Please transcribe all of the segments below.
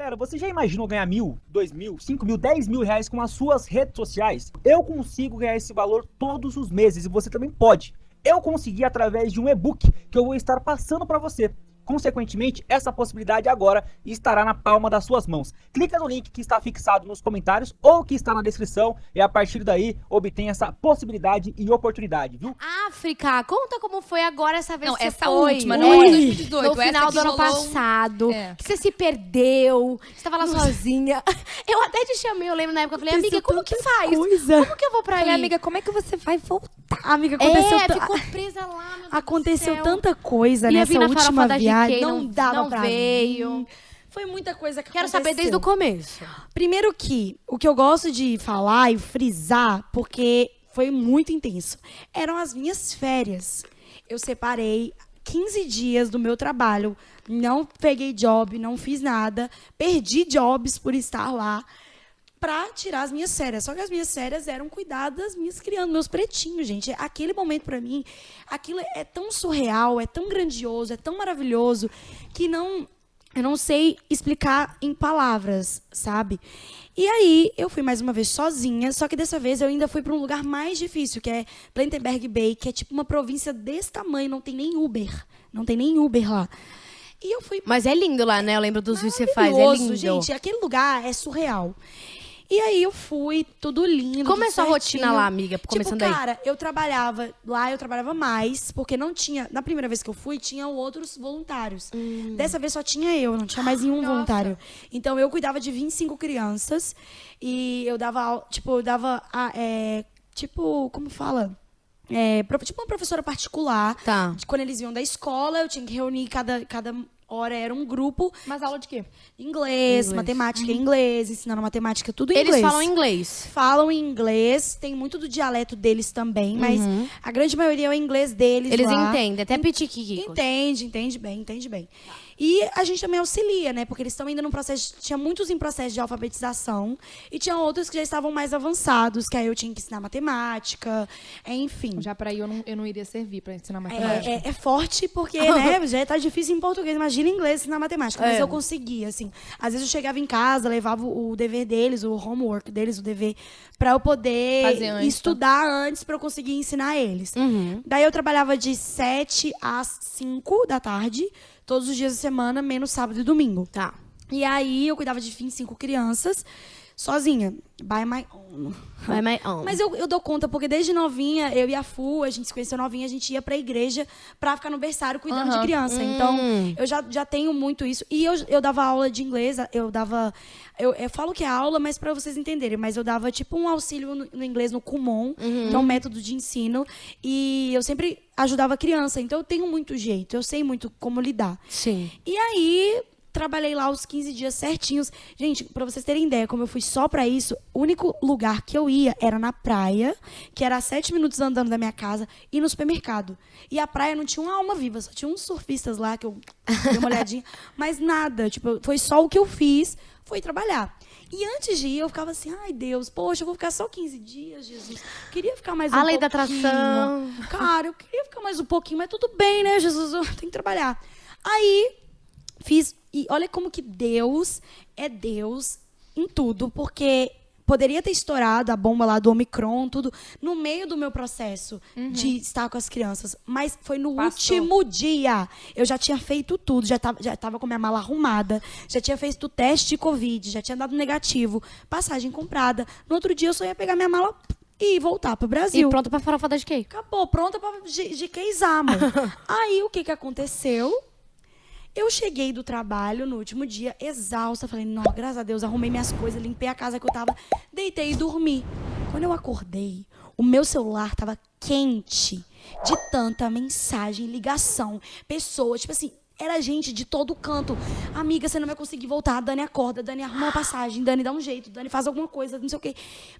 Galera, você já imaginou ganhar 1.000, 2.000, 5.000, 10.000 reais com as suas redes sociais? Eu consigo ganhar esse valor todos os meses e você também pode. Eu consegui através de um e-book que eu vou estar passando para você. Consequentemente, essa possibilidade agora estará na palma das suas mãos. Clica no link que está fixado nos comentários ou que está na descrição e a partir daí obtém essa possibilidade e oportunidade, viu? África, conta como foi agora essa vez Não, que você essa foi. última, não é 2018. No final essa do ano que rolou passado, É. que você se perdeu, você estava lá sozinha. Eu até te chamei, eu lembro na época, eu falei, amiga, como que faz? Como que eu vou pra Falei, aí? amiga, como é que você vai voltar? Amiga, aconteceu ficou presa lá, meu Deus aconteceu do céu. tanta coisa Ia nessa vir na farofa última da viagem, GK, não dava não pra veio. vir. Foi muita coisa que Quero aconteceu. saber desde o começo. Primeiro que, o que eu gosto de falar e frisar, porque foi muito intenso, eram as minhas férias. Eu separei 15 dias do meu trabalho, não peguei job, não fiz nada, perdi jobs por estar lá, pra tirar as minhas férias. Só que as minhas férias eram cuidar das minhas crianças, meus pretinhos, gente. Aquele momento pra mim, aquilo é tão surreal, é tão grandioso, é tão maravilhoso, que eu não sei explicar em palavras, sabe? E aí, eu fui mais uma vez sozinha, só que dessa vez eu ainda fui pra um lugar mais difícil, que é Plettenberg Bay, que é tipo uma província desse tamanho, não tem nem Uber. Não tem nem Uber lá. E eu fui Mas é lindo lá, né? Eu lembro dos vídeos que você faz, é maravilhoso, lindo. gente. Aquele lugar é surreal. E aí eu fui, tudo lindo. Como é tudo sua certinho. rotina lá, amiga? Começando tipo, aí. cara, eu trabalhava mais, porque não tinha. Na primeira vez que eu fui, tinham outros voluntários. Dessa vez só tinha eu, não tinha mais nenhum voluntário. Então eu cuidava de 25 crianças e eu dava, como fala? Tipo uma professora particular. Tá. Quando eles vinham da escola, eu tinha que reunir cada hora era um grupo. Mas aula de quê? Inglês, matemática em inglês, ensinando matemática, tudo em Eles inglês. falam inglês. Falam em inglês, tem muito do dialeto deles também, mas a grande maioria é o inglês deles. Eles lá. entendem, até pitiquiqui. Entende bem. E a gente também auxilia, né? Porque eles estão ainda num processo. Tinha muitos em processo de alfabetização e tinha outros que já estavam mais avançados, que aí eu tinha que ensinar matemática, enfim. Já pra aí eu não iria servir pra ensinar matemática. É forte porque, né, já tá difícil em português, imagina em inglês ensinar matemática. Mas eu conseguia, assim. Às vezes eu chegava em casa, levava o dever deles, o homework deles, o dever, pra eu poder Fazer antes, estudar antes pra eu conseguir ensinar eles. Daí eu trabalhava de 7 às 5 da tarde, todos os dias da semana, menos sábado e domingo. Tá. E aí eu cuidava de 25 crianças, sozinha, by my own. Vai, Mas eu dou conta, porque desde novinha, eu e a Fu, a gente se conheceu novinha, a gente ia pra igreja pra ficar no berçário cuidando de criança. Então, eu já tenho muito isso. E eu dava aula de inglês, eu falo que é aula, mas pra vocês entenderem, mas eu dava tipo um auxílio no inglês no Kumon, que é um método de ensino, e eu sempre ajudava a criança. Então, eu tenho muito jeito, eu sei muito como lidar. Sim. E aí, trabalhei lá os 15 dias certinhos. Gente, pra vocês terem ideia, como eu fui só pra isso, o único lugar que eu ia era na praia, que era a 7 minutos andando da minha casa, e no supermercado. E a praia não tinha uma alma viva, só tinha uns surfistas lá que eu dei uma olhadinha, mas nada, tipo, foi só o que eu fiz, foi trabalhar. E antes de ir, eu ficava assim, ai Deus, poxa, eu vou ficar só 15 dias, Jesus. Queria ficar mais um pouquinho. A lei da atração. Cara, eu queria ficar mais um pouquinho, mas tudo bem, né, Jesus, eu tenho que trabalhar. Aí, fiz. E olha como que Deus é Deus em tudo, porque poderia ter estourado a bomba lá do Omicron, tudo, no meio do meu processo de estar com as crianças. Mas foi no último dia. Eu já tinha feito tudo, já tava com minha mala arrumada, já tinha feito o teste de Covid, já tinha dado negativo, passagem comprada. No outro dia eu só ia pegar minha mala e voltar pro Brasil. E pronto pra farofa da GK. Acabou, pronta pra GKizar, amor. Aí o que aconteceu? Eu cheguei do trabalho no último dia, exausta. Falei, não, graças a Deus, arrumei minhas coisas, limpei a casa que eu tava, deitei e dormi. Quando eu acordei, o meu celular tava quente de tanta mensagem, ligação, pessoas, tipo assim, era gente de todo canto. Amiga, você não vai conseguir voltar. Dani, acorda. Dani, arruma uma passagem. Dani, dá um jeito. Dani, faz alguma coisa, não sei o quê.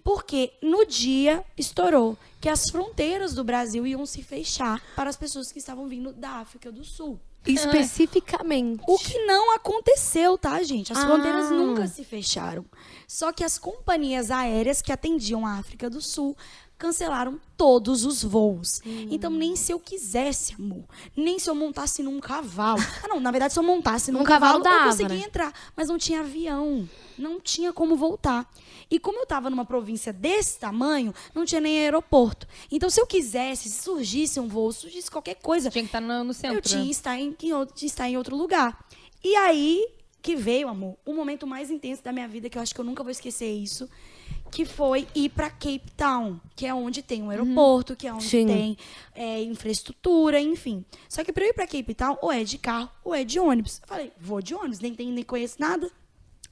Porque no dia estourou que as fronteiras do Brasil iam se fechar para as pessoas que estavam vindo da África do Sul. Especificamente. O que não aconteceu, tá, gente? As fronteiras nunca se fecharam. Só que as companhias aéreas que atendiam a África do Sul cancelaram todos os voos. Então, nem se eu quisesse, amor, nem se eu montasse num cavalo. Não, na verdade, se eu montasse num cavalo, dava, eu conseguia né? entrar. Mas não tinha avião, não tinha como voltar. E como eu tava numa província desse tamanho, não tinha nem aeroporto. Então, se eu quisesse, se surgisse um voo, surgisse qualquer coisa, Tinha que estar no centro. eu tinha que estar em outro lugar. E aí que veio, amor, o momento mais intenso da minha vida, que eu acho que eu nunca vou esquecer isso, que foi ir para Cape Town, que é onde tem um aeroporto, que é onde Sim. tem infraestrutura, enfim. Só que para eu ir para Cape Town, ou é de carro, ou é de ônibus. Eu falei, vou de ônibus, nem conheço nada.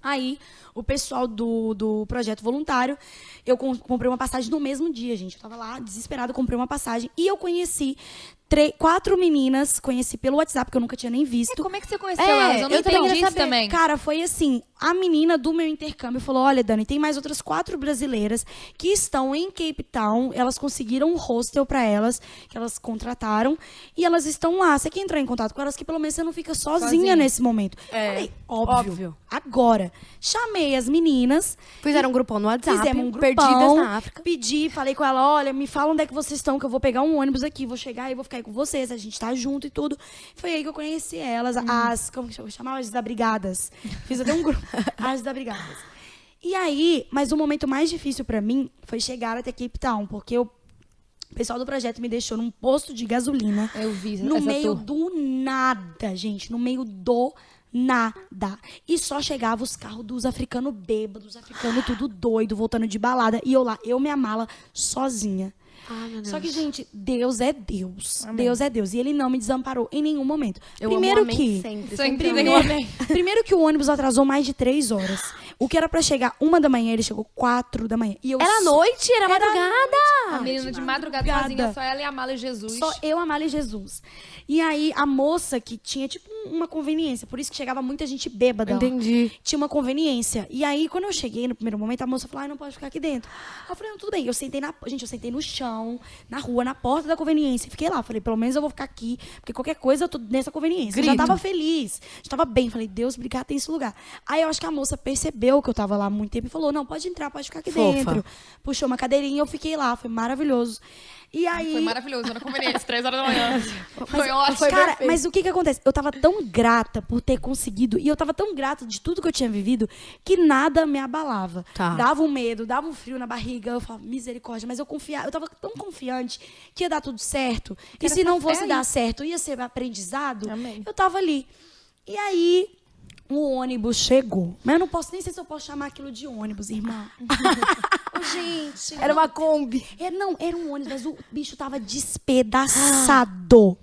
Aí, o pessoal do projeto voluntário, eu comprei uma passagem no mesmo dia, gente. Eu tava lá, desesperada, comprei uma passagem. E eu conheci 4 meninas, conheci pelo WhatsApp, que eu nunca tinha nem visto. Como é que você conheceu elas? Eu não eu também entendi queria isso saber. também. Cara, foi assim, a menina do meu intercâmbio falou, olha, Dani, tem mais outras 4 brasileiras que estão em Cape Town, elas conseguiram um hostel pra elas, que elas contrataram, e elas estão lá. Você quer entrar em contato com elas, que pelo menos você não fica sozinha nesse momento. Falei, óbvio. Agora, chamei as meninas, Fizeram um grupão no WhatsApp, fizemos um grupão, perdidas na África. pedi, falei com ela, olha, me fala onde é que vocês estão, que eu vou pegar um ônibus aqui, vou chegar e vou ficar aí com vocês, a gente tá junto e tudo. Foi aí que eu conheci elas, como que eu chamava? As desabrigadas. Fiz até um grupo, as desabrigadas. E aí, mas o momento mais difícil pra mim foi chegar até Cape Town, porque o pessoal do projeto me deixou num posto de gasolina, Eu vi no essa meio tour. do nada, gente, no meio do nada. E só chegava os carros dos africanos bêbados, africanos tudo doido, voltando de balada. E eu lá, minha mala, sozinha. Ai, meu Deus. Só que, gente, Deus é Deus. Amém. Deus é Deus. E Ele não me desamparou em nenhum momento. Eu Primeiro amo amém que... sempre. Sempre amém. tem um amém. Primeiro que o ônibus atrasou mais de 3 horas. O que era pra chegar 1 da manhã, ele chegou 4 da manhã. E eu Era noite? Era madrugada? A menina de madrugada sozinha, só ela e a Mala e Jesus. Só eu, a Mala e Jesus. E aí, a moça que tinha, tipo, uma conveniência. Por isso que chegava muita gente bêbada. Entendi. Tinha uma conveniência. E aí, quando eu cheguei no primeiro momento, a moça falou, não pode ficar aqui dentro. Eu falei, não, tudo bem. Eu sentei eu sentei no chão, na rua, na porta da conveniência. E fiquei lá. Falei, pelo menos eu vou ficar aqui, porque qualquer coisa eu tô nessa conveniência. Eu já Grito. tava feliz. Já tava bem. Falei, Deus, obrigado, tem esse lugar. Aí eu acho que a moça percebeu que eu tava lá há muito tempo e falou, não, pode entrar, pode ficar aqui Fofa. dentro. Puxou uma cadeirinha e eu fiquei lá. Foi maravilhoso. E aí... Foi maravilhoso, na conveniência, 3 horas da manhã. Foi ótimo. Cara, mas o que acontece? Eu tava tão grata por ter conseguido, e eu tava tão grata de tudo que eu tinha vivido, que nada me abalava. Tá. Dava um medo, dava um frio na barriga, eu falava, misericórdia, mas eu tava tão confiante que ia dar tudo certo. E Era se não essa fé fosse aí. dar certo, ia ser aprendizado. Amém. Eu tava ali. E aí, o ônibus chegou. Mas eu não posso nem sei se eu posso chamar aquilo de ônibus, irmã. Ô, gente. Era uma Kombi. Não, era um ônibus, mas o bicho tava despedaçado.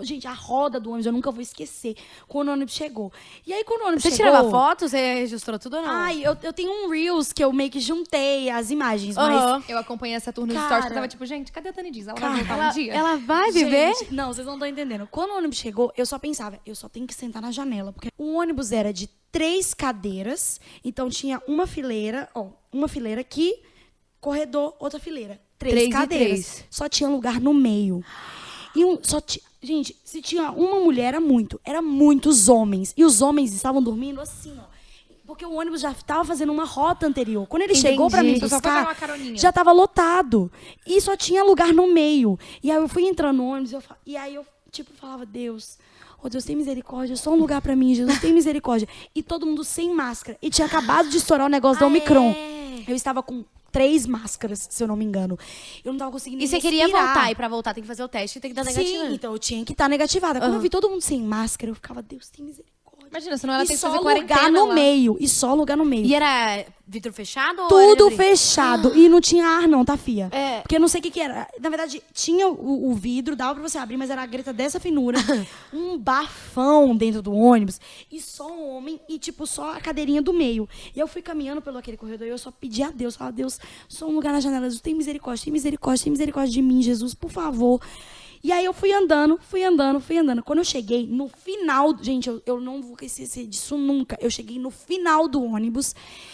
Gente, a roda do ônibus, eu nunca vou esquecer. Quando o ônibus chegou. E aí, quando o ônibus Você chegou... tirava foto? Você registrou tudo ou não? Ai, eu tenho um Reels que eu meio que juntei as imagens, Aham. mas... Eu acompanhei essa tour nos Cara. stories, que eu tava tipo, gente, cadê a Dani Diz? Ela vai voltar um dia? Ela vai viver? Gente, não, vocês não estão entendendo. Quando o ônibus chegou, eu só pensava, eu só tenho que sentar na janela. Porque o ônibus era de 3 cadeiras, então tinha uma fileira aqui, corredor, outra fileira. 3 Três e cadeiras. três. Só tinha lugar no meio. Gente, se tinha uma mulher, era muitos homens. E os homens estavam dormindo assim, ó. Porque o ônibus já estava fazendo uma rota anterior. Quando ele chegou pra me Entendi. Só foi pegar uma buscar, caroninha. já estava lotado. E só tinha lugar no meio. E aí eu fui entrando no ônibus e aí eu, tipo, falava, Deus, oh Deus, tem misericórdia, só um lugar pra mim, Jesus, tem misericórdia. E todo mundo sem máscara. E tinha acabado de estourar o negócio da Omicron. Eu estava com 3 máscaras, se eu não me engano. Eu não tava conseguindo E você queria respirar. voltar, e pra voltar tem que fazer o teste e tem que dar negativo. Sim, então eu tinha que estar negativada. Quando eu vi todo mundo sem máscara, eu ficava, Deus, tem misericórdia. Imagina, senão ela E tem que só fazer lugar quarentena no lá. meio. E só lugar no meio. E era vidro fechado ou Tudo era de abrir? fechado. E não tinha ar, não, tá, fia? É. Porque eu não sei o que era. Na verdade, tinha o vidro, dava pra você abrir, mas era a greta dessa finura. Um bafão dentro do ônibus. E só um homem e, tipo, só a cadeirinha do meio. E eu fui caminhando pelo aquele corredor e eu só pedi a Deus. Falava, Deus, só um lugar na janela. Jesus, tem misericórdia, tem misericórdia, tem misericórdia de mim, Jesus, por favor. E aí eu fui andando. Quando eu cheguei no final, gente, eu não vou esquecer disso nunca. Eu cheguei no final do ônibus,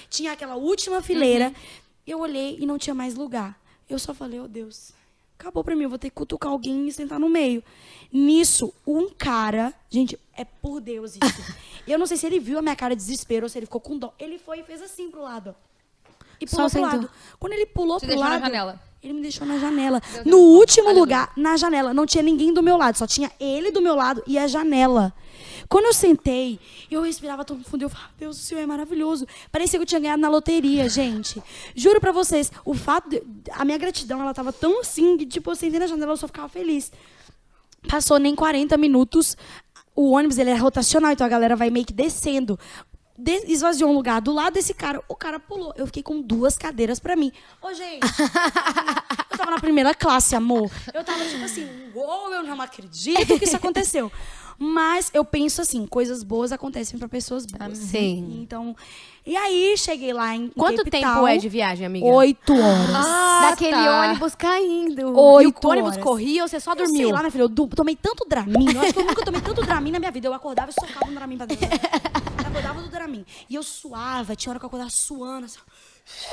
tinha aquela última fileira, eu olhei e não tinha mais lugar. Eu só falei, oh Deus, acabou pra mim, eu vou ter que cutucar alguém e sentar no meio. Nisso, um cara, gente, é por Deus isso. Eu não sei se ele viu a minha cara de desespero ou se ele ficou com dó. Ele foi e fez assim pro lado, ó. e pulou pro sentou. lado. Quando ele pulou Te pro deixou lado... na janela. Ele me deixou na janela. Deus No Deus. último Olha, lugar, na janela. Não tinha ninguém do meu lado. Só tinha ele do meu lado e a janela. Quando eu sentei, eu respirava tão fundo. Eu falava, Deus, o Senhor é maravilhoso. Parecia que eu tinha ganhado na loteria, gente. Juro pra vocês, o fato... a minha gratidão, ela tava tão assim, que tipo, eu sentei na janela, eu só ficava feliz. Passou nem 40 minutos. O ônibus, ele é rotacional, então a galera vai meio que descendo. Esvaziou um lugar do lado desse cara, o cara pulou. Eu fiquei com 2 cadeiras pra mim. Ô, gente, eu tava na primeira classe, amor. Eu tava tipo assim, uou, eu não acredito que isso aconteceu. Mas eu penso assim, coisas boas acontecem pra pessoas boas. Sim. Então, e aí cheguei lá em Quanto Cape tempo Town, é de viagem, amiga? 8 horas. Daquele tá. ônibus caindo. E o 8 ônibus horas. corria ou você só Eu dormiu? sei lá, minha filha, eu tomei tanto Dramin. Eu acho que eu nunca tomei tanto Dramin na minha vida. Eu acordava e socava um Dramin pra dentro. Eu acordava do Dramin. E eu suava, tinha hora que eu acordava suando. Assim,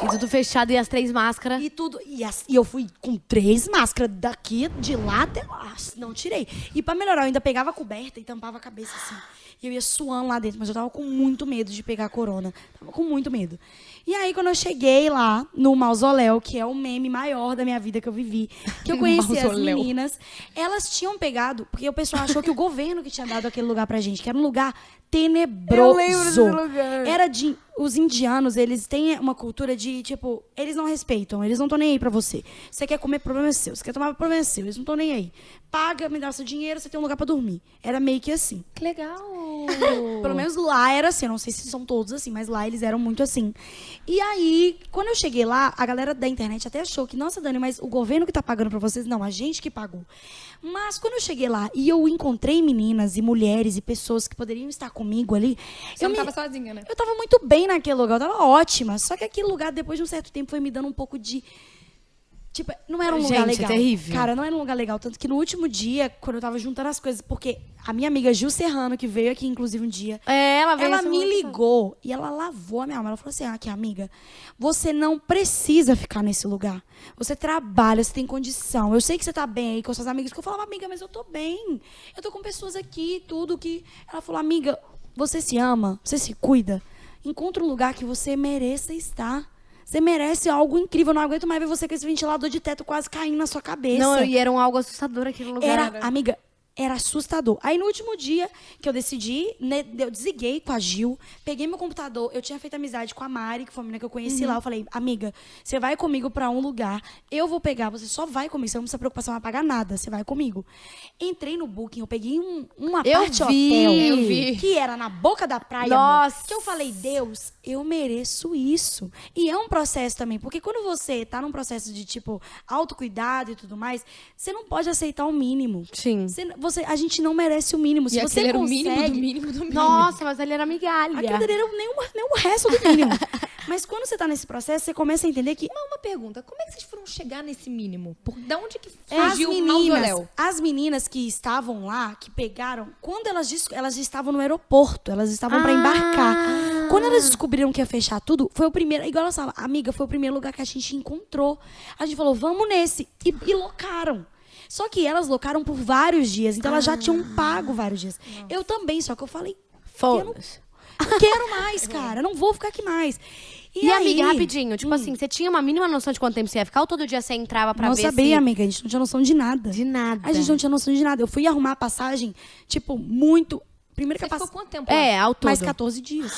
E tudo fechado e as 3 máscaras. e tudo. E eu fui com 3 máscaras daqui, de lá até lá. Não tirei. E pra melhorar, eu ainda pegava a coberta e tampava a cabeça assim. E eu ia suando lá dentro, mas eu tava com muito medo de pegar a corona. Tava com muito medo. E aí, quando eu cheguei lá no mausoléu, que é o meme maior da minha vida que eu vivi, que eu conheci as Mausoléu. meninas, elas tinham pegado, porque o pessoal achou que o governo que tinha dado aquele lugar pra gente, que era um lugar tenebroso. Eu lembro desse lugar. Era de... Os indianos, eles têm uma cultura de, tipo, eles não respeitam, eles não estão nem aí pra você. Você quer comer, problema é seu. Você quer tomar, problema é seu. Eles não estão nem aí. Paga, me dá seu dinheiro, você tem um lugar pra dormir. Era meio que assim. Que legal. Pelo menos lá era assim. Eu não sei se são todos assim, mas lá eles eram muito assim. E aí, quando eu cheguei lá, a galera da internet até achou que, nossa, Dani, mas o governo que tá pagando pra vocês? Não, a gente que pagou. Mas quando eu cheguei lá e eu encontrei meninas e mulheres e pessoas que poderiam estar comigo ali, Você eu não me- tava sozinha, né? eu tava muito bem naquele lugar, eu tava ótima. Só que aquele lugar, depois de um certo tempo, foi me dando um pouco de... Tipo, não era um lugar Gente, é legal. terrível. Cara, não era um lugar legal. Tanto que no último dia, quando eu tava juntando as coisas... Porque a minha amiga Gil Serrano, que veio aqui, inclusive, um dia... Ela veio Ela essa me semana ligou e ela lavou a minha alma. Ela falou assim, aqui, amiga, você não precisa ficar nesse lugar. Você trabalha, você tem condição. Eu sei que você tá bem aí com suas amigas. Que eu falava, amiga, mas eu tô bem. Eu tô com pessoas aqui, tudo que... Ela falou, amiga, você se ama, você se cuida. Encontra um lugar que você mereça estar. Você merece algo incrível. Eu não aguento mais ver você com esse ventilador de teto quase caindo na sua cabeça. Não, e era algo assustador aquele lugar. Era, amiga, era assustador. Aí no último dia que eu decidi, né, eu desliguei com a Gil, peguei meu computador, eu tinha feito amizade com a Mari, que foi a menina que eu conheci lá. Eu falei, amiga, você vai comigo pra um lugar, eu vou pegar, você só vai comigo, você não precisa preocupar, você não vai pagar nada, você vai comigo. Entrei no Booking, eu peguei uma Eu parte vi, hotel, eu vi. que era na boca da praia, Nossa. amor, que eu falei, Deus, eu mereço isso. E é um processo também, porque quando você tá num processo de, tipo, autocuidado e tudo mais, você não pode aceitar o mínimo. Sim. A gente não merece o mínimo. Se E você aquele era o consegue, mínimo do mínimo do mínimo. Nossa, mas ali era migalha. aquilo dali era nem o resto do mínimo. Mas quando você tá nesse processo, você começa a entender que Mas uma pergunta, como é que vocês foram chegar nesse mínimo? Da onde que as surgiu o mausoléu? meninas que estavam lá, que pegaram, quando elas estavam no aeroporto, elas estavam pra embarcar. Quando elas descobriram que ia fechar tudo, foi o primeiro, igual elas falavam, amiga, foi o primeiro lugar que a gente encontrou. A gente falou, vamos nesse. E locaram. Só que elas locaram por vários dias, então elas já tinham pago vários dias. Eu também, só que eu falei, Foda-se. não quero mais, cara, não vou ficar aqui mais. E, aí, amiga, rapidinho, tipo assim, você tinha uma mínima noção de quanto tempo você ia ficar ou todo dia você entrava pra não ver sabia, se... amiga, a gente não tinha noção de nada. De nada. A gente não tinha noção de nada. Eu fui arrumar a passagem, tipo, muito... Primeiro que Você a ficou passagem... quanto tempo lá? É, ao todo. Mais 14 dias.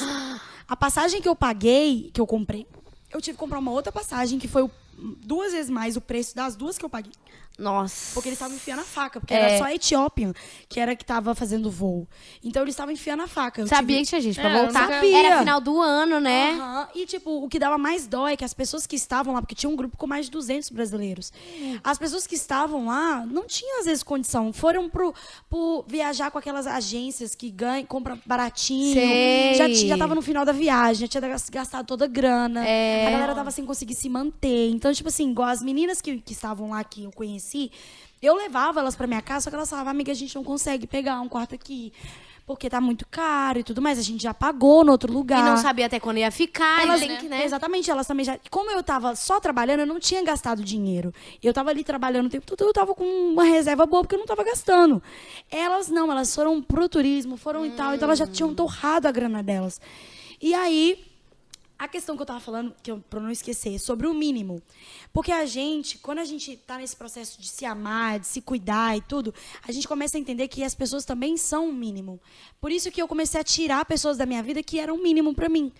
A passagem que eu paguei, que eu comprei, eu tive que comprar uma outra passagem, que foi 2 vezes mais o preço das 2 que eu paguei. Nossa. Porque eles estavam enfiando a faca, porque era só a Ethiopian que era que tava fazendo o voo. Então eles estavam enfiando a faca. Eu Sabia tive- que tinha gente pra É, eu voltar. nunca- Sabia. Era final do ano, né? Aham. E, tipo, o que dava mais dó é que as pessoas que estavam lá, porque tinha um grupo com mais de 200 brasileiros, as pessoas que estavam lá não tinham, às vezes, condição. Foram pro viajar com aquelas agências que compram baratinho. Sei. Já tava no final da viagem, já tinha gastado toda a grana. A galera tava sem conseguir se manter. Então, tipo assim, igual as meninas que estavam lá, que eu conheci, eu levava elas pra minha casa, só que elas falavam, amiga, a gente não consegue pegar um quarto aqui, porque tá muito caro e tudo mais. A gente já pagou no outro lugar. E não sabia até quando ia ficar, Elas, e tem que, né? Exatamente, elas também já... Como eu tava só trabalhando, eu não tinha gastado dinheiro. Eu tava ali trabalhando o tempo todo, eu tava com uma reserva boa, porque eu não tava gastando. Elas não, elas foram pro turismo, foram e tal, então elas já tinham torrado a grana delas. E aí, A questão que eu tava falando, pra eu não esquecer, sobre o mínimo. Porque a gente, quando a gente tá nesse processo de se amar, de se cuidar e tudo, a gente começa a entender que as pessoas também são o mínimo. Por isso que eu comecei a tirar pessoas da minha vida que eram o mínimo pra mim.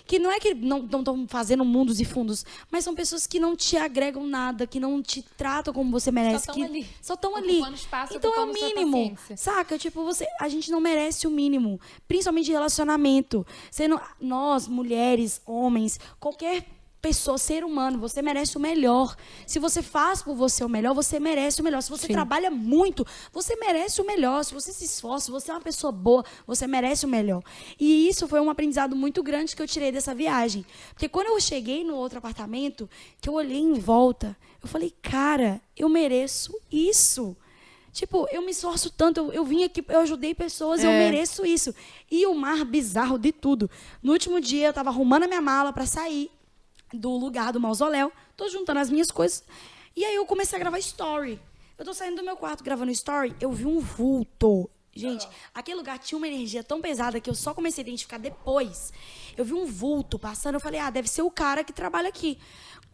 Que não é que não estão fazendo mundos e fundos, mas são pessoas que não te agregam nada, que não te tratam como você merece. Só estão ali. Espaço, então é o mínimo. Saca? Tipo, a gente não merece o mínimo. Principalmente de relacionamento. Nós, mulheres, homens, qualquer pessoa, ser humano, você merece o melhor. Se você faz por você o melhor, você merece o melhor. Se você trabalha muito, você merece o melhor. Se você se esforça, se você é uma pessoa boa, você merece o melhor. E isso foi um aprendizado muito grande que eu tirei dessa viagem. Porque quando eu cheguei no outro apartamento, que eu olhei em volta, eu falei, cara, eu mereço isso. Tipo, eu me esforço tanto, eu vim aqui, eu ajudei pessoas, eu mereço isso. E o mais bizarro de tudo, no último dia eu tava arrumando a minha mala pra sair do lugar do mausoléu, tô juntando as minhas coisas, e aí eu comecei a gravar story. Eu tô saindo do meu quarto gravando story, eu vi um vulto. Gente, aquele lugar tinha uma energia tão pesada que eu só comecei a identificar depois. Eu vi um vulto passando, eu falei, deve ser o cara que trabalha aqui.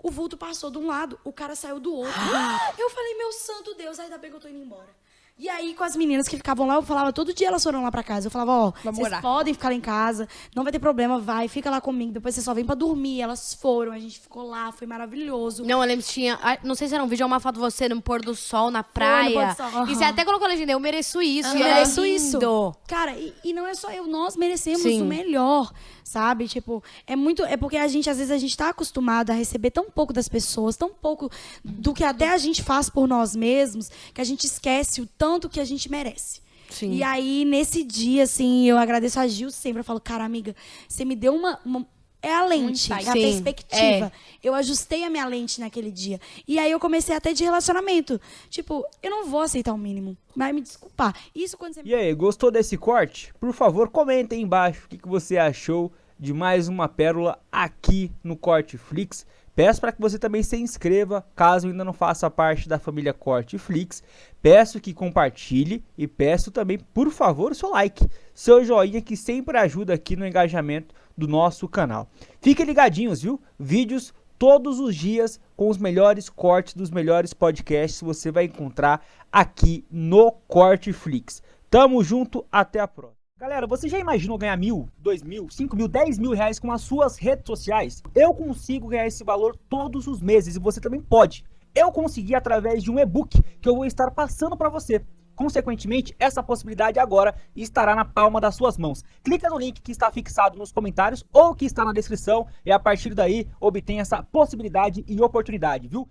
O vulto passou de um lado, o cara saiu do outro. Eu falei, meu santo Deus, ainda bem que eu tô indo embora. E aí, com as meninas que ficavam lá, eu falava, todo dia elas foram lá pra casa. Eu falava, vocês podem ficar lá em casa, não vai ter problema, vai, fica lá comigo, depois você só vem pra dormir. Elas foram, a gente ficou lá, foi maravilhoso. Não, eu lembro que tinha, não sei se era um vídeo ou uma foto de você no pôr do sol, na praia. Foi no pôr do sol. E você até colocou a legenda, eu mereço isso. Eu mereço isso. Cara, e não é só eu, nós merecemos o melhor, sabe? Tipo, é porque às vezes a gente tá acostumado a receber tão pouco das pessoas, tão pouco do que até a gente faz por nós mesmos, que a gente esquece o tanto que a gente merece. Sim. E aí, nesse dia, assim, eu agradeço a Gil sempre. Eu falo, cara, amiga, você me deu uma é a lente, é a perspectiva. Eu ajustei a minha lente naquele dia. E aí eu comecei até de relacionamento. Tipo, eu não vou aceitar o mínimo. Vai me desculpar. Isso quando você... E aí, gostou desse corte? Por favor, comenta aí embaixo o que você achou de mais uma pérola aqui no Corteflix. Peço para que você também se inscreva, caso ainda não faça parte da família Corteflix. Peço que compartilhe e peço também, por favor, o seu like, seu joinha, que sempre ajuda aqui no engajamento do nosso canal. Fiquem ligadinhos, viu? Vídeos todos os dias com os melhores cortes dos melhores podcasts você vai encontrar aqui no Corteflix. Tamo junto, até a próxima. Galera, você já imaginou ganhar 1.000, 2.000, 5.000, 10.000 reais com as suas redes sociais? Eu consigo ganhar esse valor todos os meses e você também pode. Eu consegui através de um e-book que eu vou estar passando para você. Consequentemente, essa possibilidade agora estará na palma das suas mãos. Clica no link que está fixado nos comentários ou que está na descrição e a partir daí obtenha essa possibilidade e oportunidade, viu?